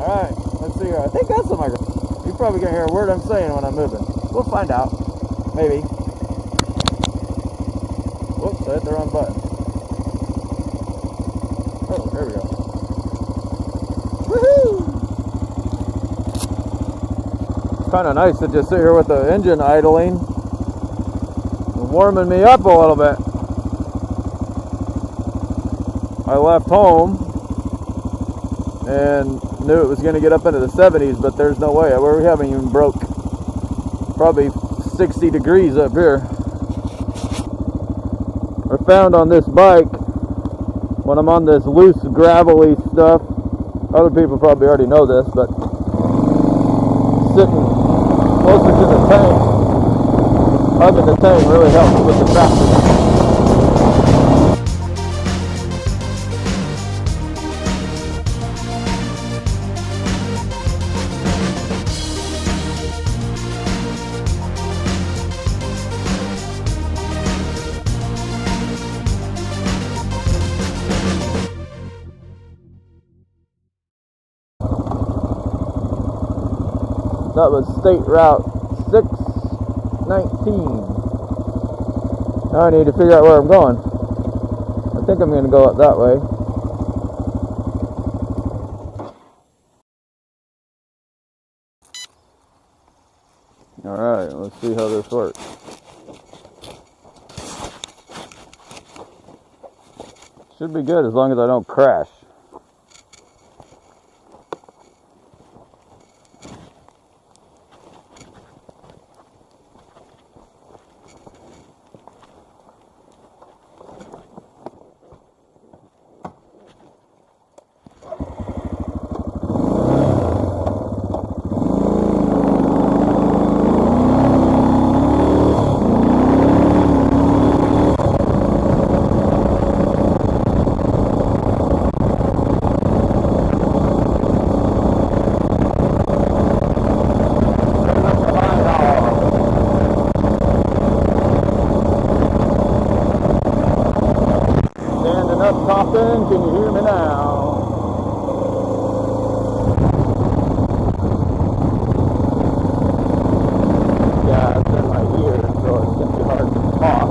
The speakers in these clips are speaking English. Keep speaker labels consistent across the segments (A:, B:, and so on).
A: Alright, let's see here. I think that's the microphone. You're probably going to hear a word I'm saying when I'm moving. We'll find out. Maybe. Whoops, I hit the wrong button. Oh, there we go. Woohoo! It's kind of nice to just sit here with the engine idling and warming me up a little bit. I left home and knew it was going to get up into the 70s, but there's no way. We haven't even broke probably 60 degrees up here. I found on this bike, when I'm on this loose gravelly stuff, other people probably already know this, but sitting closer to the tank, hugging the tank really helps with the traction. That was State Route 619. Now I need to figure out where I'm going. I think I'm going to go up that way. Alright, let's see how this works. Should be good as long as I don't crash. Can you hear me now? Yeah, it's in my ear, so it's going to be hard to talk.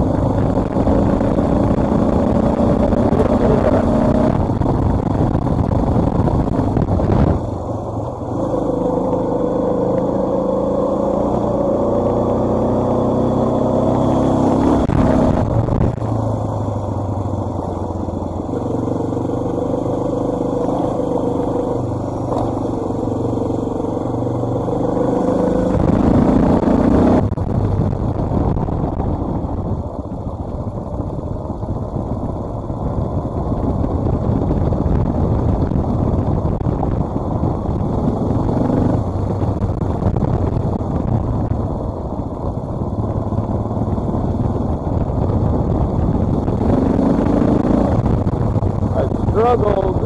A: Struggled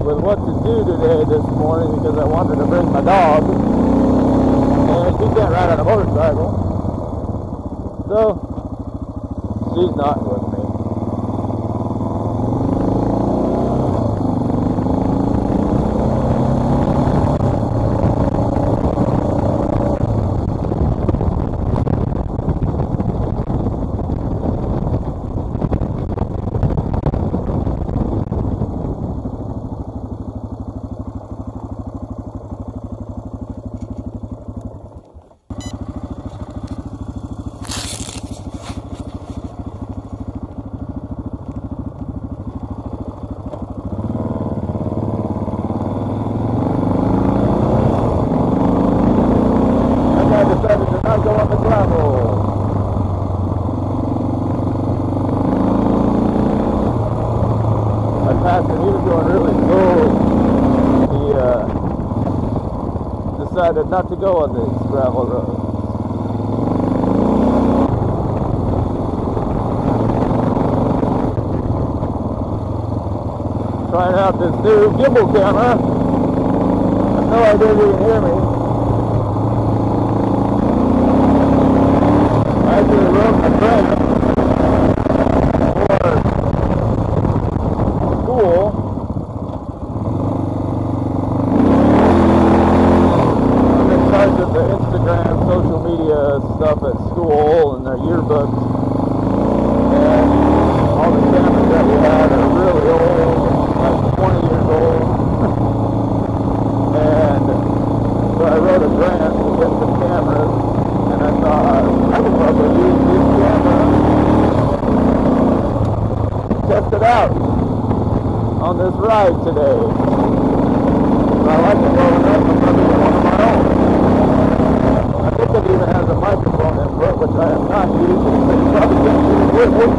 A: with what to do today this morning because I wanted to bring my dog, and she can't ride on a motorcycle, so she's not with me. Decided not to go on this gravel road. Trying out this new Gimble camera. I have no idea if you can hear me. I actually wrote my friend for school. on this ride today. I like it going up. I'm probably one of my own. I think it even has a microphone input, which I am not using, but you probably can't use it with it.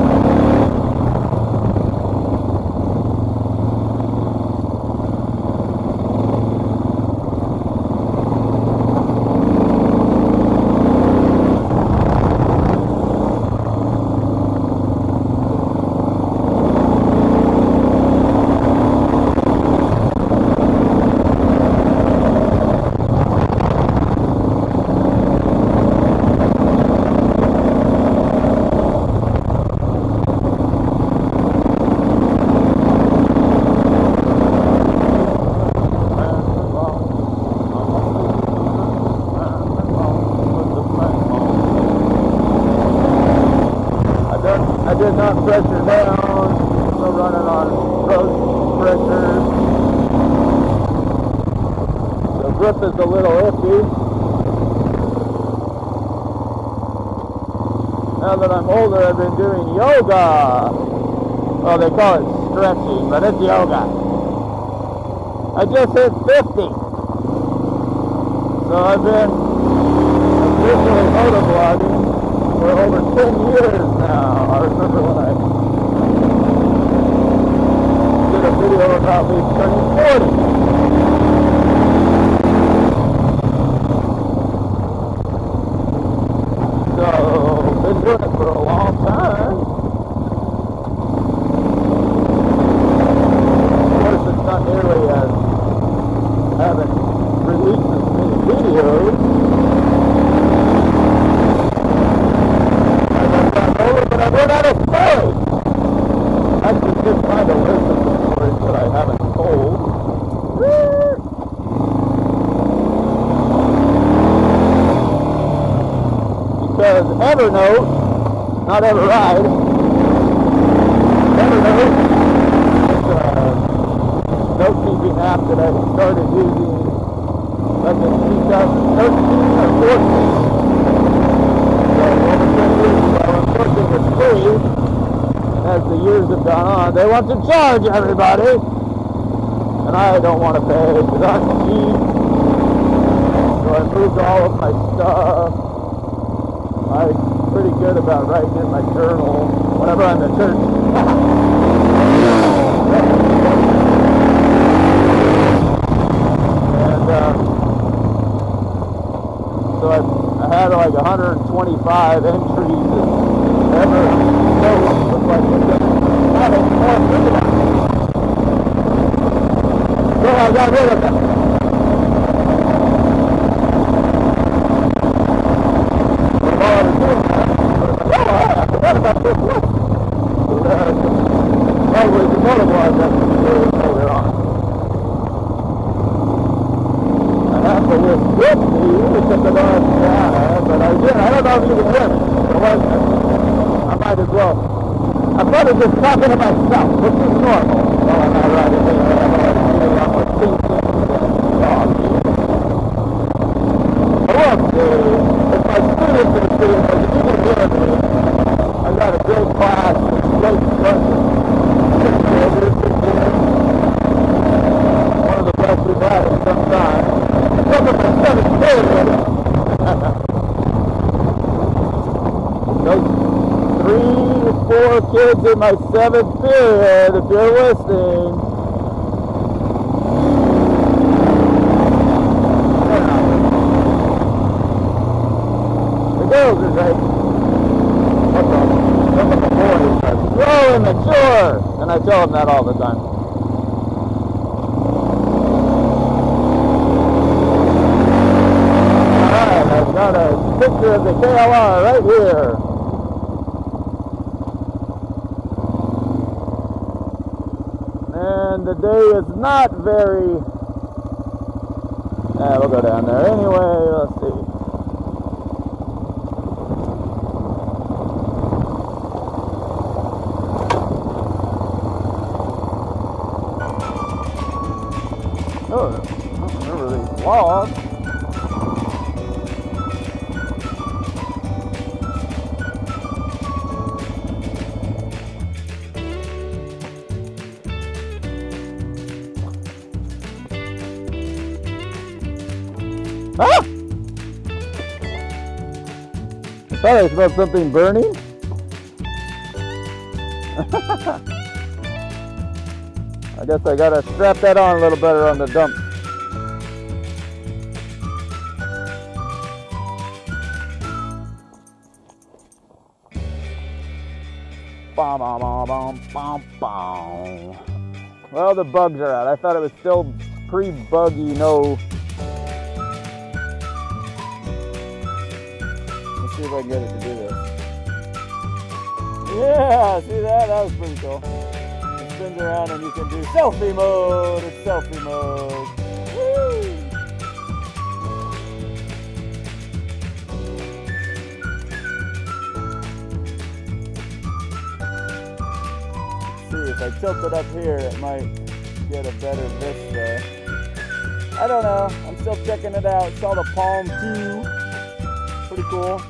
A: I did not pressure down, so running on road pressure. The grip is a little iffy. Now that I'm older, I've been doing yoga. Well, they call it stretching, but it's yoga. I just hit 50. So I've been officially motovlogging for over 10 years now. I remember when I did a video about me turning 40. So, been doing it for a long time. Of course, it's not nearly as, I haven't released as many videos. But I've run out of stories. I could find a list of the stories that I haven't told. Because Evernote, not Everride, Evernote is a note-keeping app that I started using back in 2013 or 14. So over 10 years ago, unfortunately it's free. And as the years have gone on, they want to charge everybody. And I don't want to pay because I'm cheap. So I moved all of my stuff. I'm pretty good about writing in my journal whenever I'm at church. And so I had like 125 entries and ever notes of like not anymore. So I got rid of them. What about this one? Probably the motorbike that we do earlier on. I have the list with me because I don't have to drive, but I don't know if you can hear me. So I might as well. I'm probably just talking to myself, which is normal. Well, I'm not riding here. I'm thinking and talking. I will see if my students are seeing this, if you can hear me. I got a great class, great instructor. One of the best we've had in some time. Some of the 7th period. Those 3 to 4 kids in my 7th period, if you're listening. The girls are great. Some of the boys are so immature, and I tell them that all the time. Alright, I've got a picture of the KLR right here. And the day is not very... we'll go down there anyway, let's see. Oh, I don't remember these vlogs. Ah! I thought I smelled something burning. I guess I gotta strap that on a little better on the dump. Bom, bom, bom, bom, bom, bom. Well, the bugs are out. I thought it was still pre-buggy, no. Let's see if I can get it to do this. Yeah, see that? That was pretty cool. It spins around and you can do selfie mode. It's selfie mode. Woo! If I tilt it up here, it might get a better vista. I don't know. I'm still checking it out. It's called a Palm 2. Pretty cool.